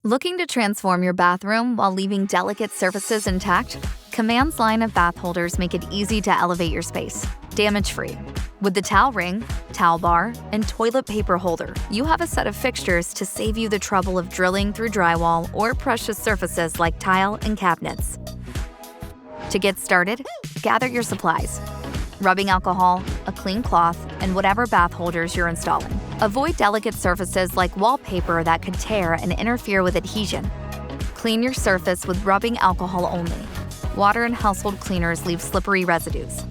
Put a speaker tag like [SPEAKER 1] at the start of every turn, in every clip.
[SPEAKER 1] Looking to transform your bathroom while leaving delicate surfaces intact? Command's line of bath holders make it easy to elevate your space, damage-free. With the towel ring, towel bar, and toilet paper holder, you have a set of fixtures to save you the trouble of drilling through drywall or precious surfaces like tile and cabinets. To get started, gather your supplies: rubbing alcohol, a clean cloth, and whatever bath holders you're installing. Avoid delicate surfaces like wallpaper that could tear and interfere with adhesion. Clean your surface with rubbing alcohol only. Water and household cleaners leave slippery residues.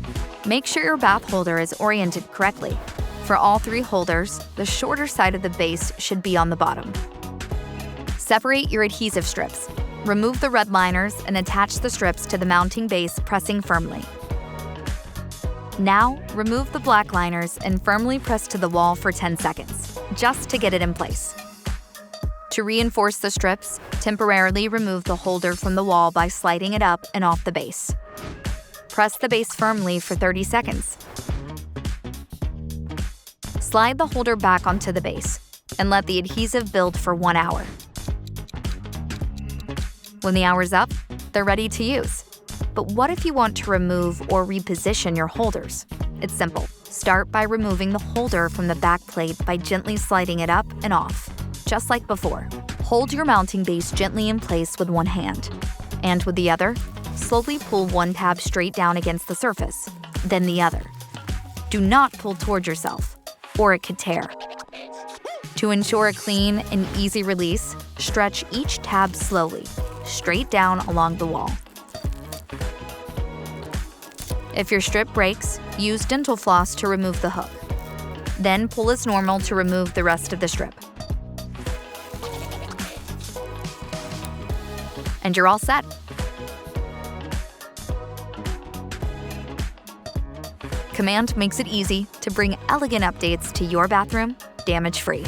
[SPEAKER 1] Make sure your bath holder is oriented correctly. For all three holders, the shorter side of the base should be on the bottom. Separate your adhesive strips. Remove the red liners and attach the strips to the mounting base, pressing firmly. Now, remove the black liners and firmly press to the wall for 10 seconds, just to get it in place. To reinforce the strips, temporarily remove the holder from the wall by sliding it up and off the base. Press the base firmly for 30 seconds. Slide the holder back onto the base and let the adhesive build for 1 hour. When the hour's up, they're ready to use. But what if you want to remove or reposition your holders? It's simple. Start by removing the holder from the back plate by gently sliding it up and off, just like before. Hold your mounting base gently in place with one hand, and with the other, slowly pull one tab straight down against the surface, then the other. Do not pull toward yourself, or it could tear. To ensure a clean and easy release, stretch each tab slowly, straight down along the wall. If your strip breaks, use dental floss to remove the hook. Then pull as normal to remove the rest of the strip. And you're all set. Command makes it easy to bring elegant updates to your bathroom damage-free.